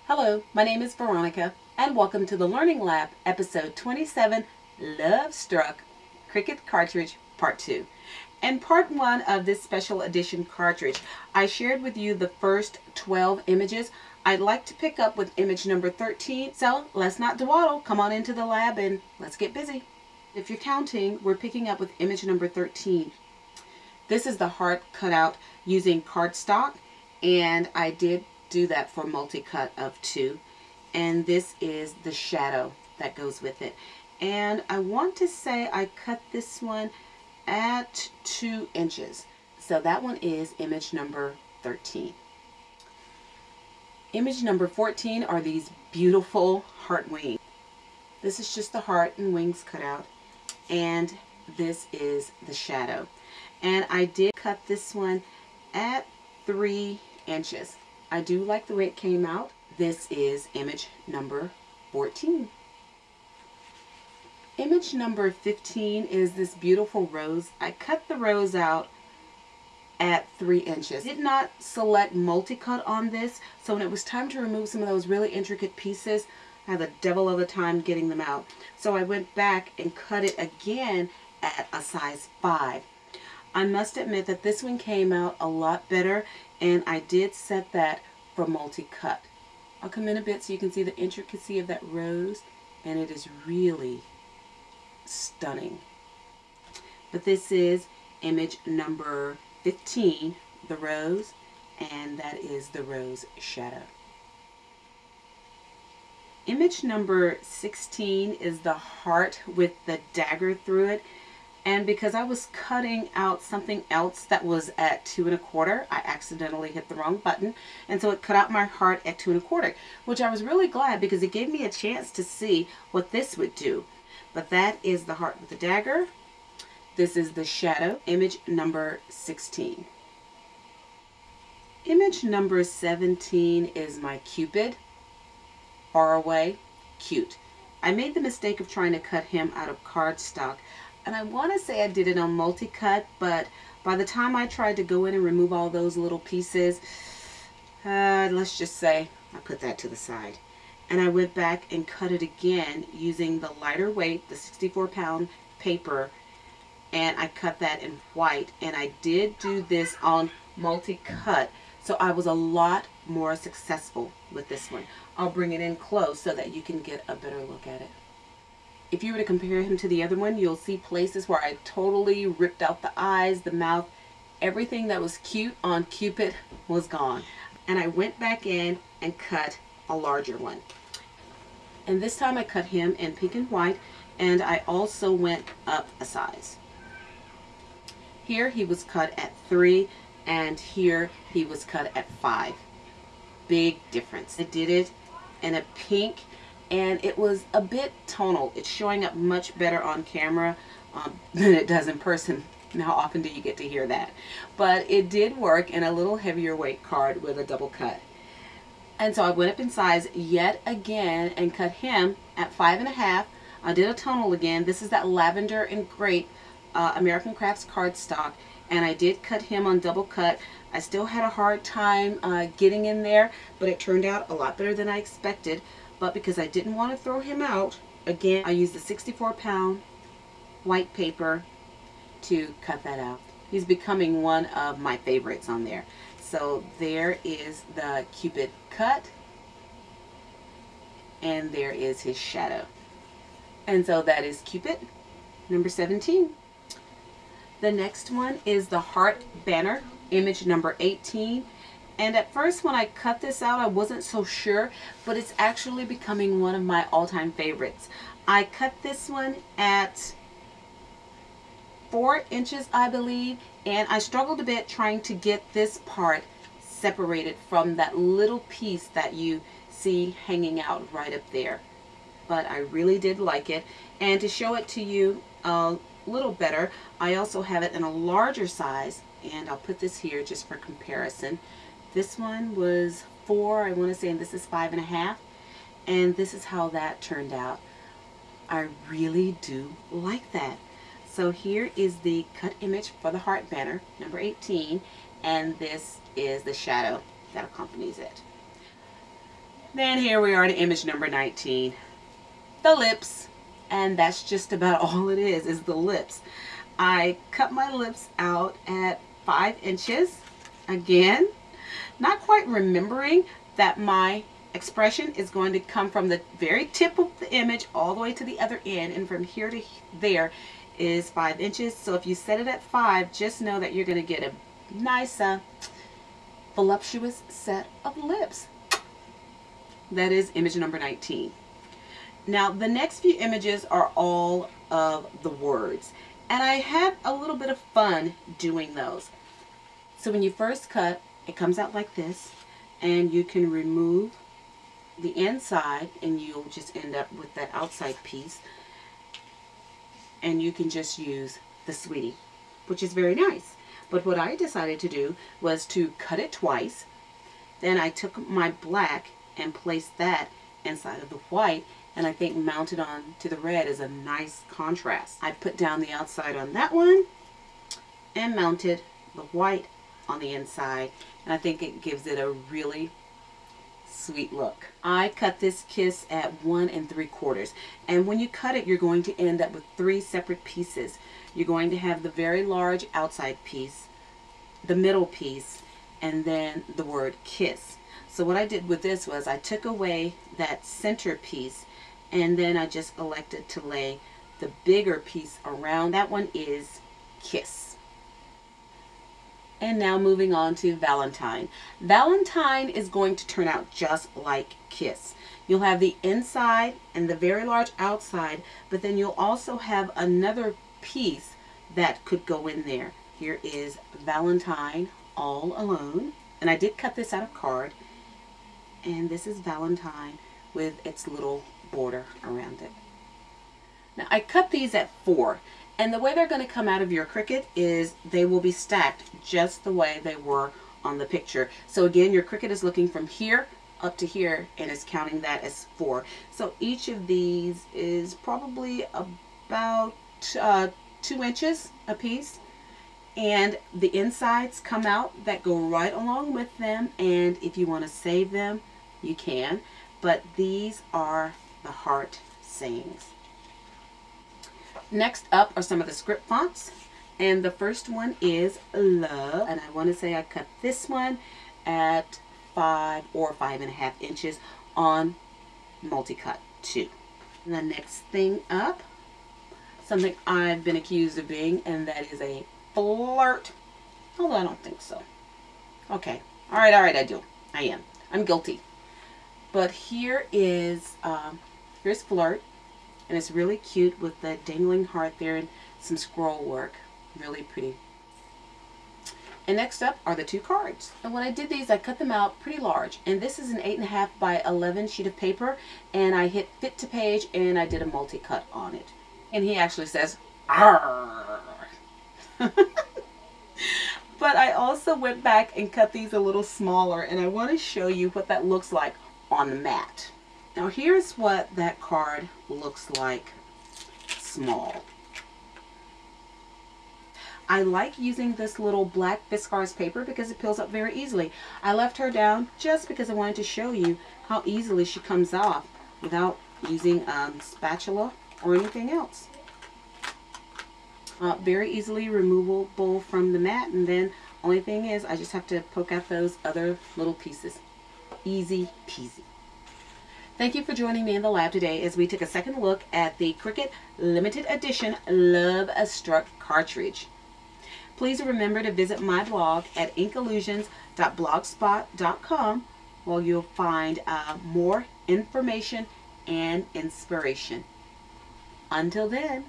Hello, my name is Veronica, and welcome to the Learning Lab, episode 27, Love Struck Cricut Cartridge, Part 2. In Part 1 of this special edition cartridge, I shared with you the first 12 images. I'd like to pick up with image number 13, so let's not dawdle. Come on into the lab and let's get busy. If you're counting, we're picking up with image number 13. This is the heart cut out using cardstock, and I did do that for multi-cut of 2, and this is the shadow that goes with it. And I want to say I cut this one at 2 inches. So that one is image number 13. Image number 14 are these beautiful heart wings. This is just the heart and wings cut out, and this is the shadow. And I did cut this one at 3 inches. I do like the way it came out. This is image number 14. Image number 15 is this beautiful rose. I cut the rose out at 3 inches. Did not select multi-cut on this, so when it was time to remove some of those really intricate pieces, I had the devil of a time getting them out. So I went back and cut it again at a size 5. I must admit that this one came out a lot better, and I did set that for multi-cut. I'll come in a bit so you can see the intricacy of that rose, and it is really stunning. But this is image number 15, the rose, and that is the rose shadow. Image number 16 is the heart with the dagger through it. And because I was cutting out something else that was at 2 1/4, I accidentally hit the wrong button. And so it cut out my heart at 2 1/4, which I was really glad because it gave me a chance to see what this would do. But that is the heart with the dagger. This is the shadow, image number 16. Image number 17 is my Cupid, far away, cute. I made the mistake of trying to cut him out of cardstock. And I want to say I did it on multi-cut, but by the time I tried to go in and remove all those little pieces, let's just say I put that to the side. And I went back and cut it again using the lighter weight, the 64-pound paper, and I cut that in white. And I did do this on multi-cut, so I was a lot more successful with this one. I'll bring it in close so that you can get a better look at it. If you were to compare him to the other one, you'll see places where I totally ripped out the eyes, the mouth. Everything that was cute on Cupid was gone. And I went back in and cut a larger one. And this time I cut him in pink and white, and I also went up a size. Here he was cut at 3, and here he was cut at 5. Big difference. I did it in a pink, and it was a bit tonal. It's showing up much better on camera than it does in person. And how often do you get to hear that? But it did work in a little heavier weight card with a double cut. And so I went up in size yet again and cut him at 5 1/2. I did a tonal again. This is that lavender and grape American Crafts cardstock, and I did cut him on double cut. I still had a hard time getting in there, but it turned out a lot better than I expected. But because I didn't want to throw him out, again, I used the 64-pound white paper to cut that out. He's becoming one of my favorites on there. So there is the Cupid cut, and there is his shadow. And so that is Cupid, number 17. The next one is the heart banner, image number 18. And at first when I cut this out, I wasn't so sure, but it's actually becoming one of my all-time favorites. I cut this one at 4 inches, I believe, and I struggled a bit trying to get this part separated from that little piece that you see hanging out right up there. But I really did like it. And to show it to you a little better, I also have it in a larger size, and I'll put this here just for comparison. This one was 4, I want to say, and this is 5 1/2. And this is how that turned out. I really do like that. So here is the cut image for the heart banner, number 18, and this is the shadow that accompanies it. Then here we are to image number 19. The lips. And that's just about all it is the lips. I cut my lips out at 5 inches. Again, not quite remembering that my expression is going to come from the very tip of the image all the way to the other end, and from here to there is 5 inches. So if you set it at 5, just know that you're going to get a nice voluptuous set of lips. That is image number 19. Now the next few images are all of the words, and I had a little bit of fun doing those. So when you first cut, it comes out like this, and you can remove the inside and you'll just end up with that outside piece, and you can just use the sweetie, which is very nice. But what I decided to do was to cut it twice. Then I took my black and placed that inside of the white, and I think mounted on to the red is a nice contrast. I put down the outside on that one and mounted the white on the inside, and I think it gives it a really sweet look. I cut this kiss at 1 3/4, and when you cut it, you're going to end up with 3 separate pieces. You're going to have the very large outside piece, the middle piece, and then the word kiss. So what I did with this was I took away that center piece, and then I just elected to lay the bigger piece around. That one is kiss. And now moving on to Valentine. Valentine is going to turn out just like kiss. You'll have the inside and the very large outside, but then you'll also have another piece that could go in there. Here is Valentine all alone, and I did cut this out of card, and this is Valentine with its little border around it. Now I cut these at 4, and the way they're going to come out of your Cricut is they will be stacked just the way they were on the picture. So again, your Cricut is looking from here up to here and is counting that as 4. So each of these is probably about 2 inches a piece, and the insides come out that go right along with them, and if you want to save them, you can. But these are the heart sayings. Next up are some of the script fonts, and the first one is Love, and I want to say I cut this one at 5 or 5.5 inches on multi-cut 2. And the next thing up, something I've been accused of being, and that is a flirt, although I don't think so. Okay, all right, I am. I'm guilty. But here is here's Flirt, and it's really cute with the dangling heart there and some scroll work. Really pretty. And next up are the 2 cards. And when I did these, I cut them out pretty large. And this is an 8.5 by 11 sheet of paper, and I hit fit to page, and I did a multi-cut on it. And he actually says, "Arr." But I also went back and cut these a little smaller, and I want to show you what that looks like on the mat. Now here's what that card looks like small. I like using this little black Fiskars paper because it peels up very easily. I left her down just because I wanted to show you how easily she comes off without using spatula or anything else. Very easily removable from the mat, and then only thing is I just have to poke out those other little pieces. Easy peasy. Thank you for joining me in the lab today as we took a second look at the Cricut limited edition Love Struck cartridge. Please remember to visit my blog at inkallusions.blogspot.com where you'll find more information and inspiration. Until then,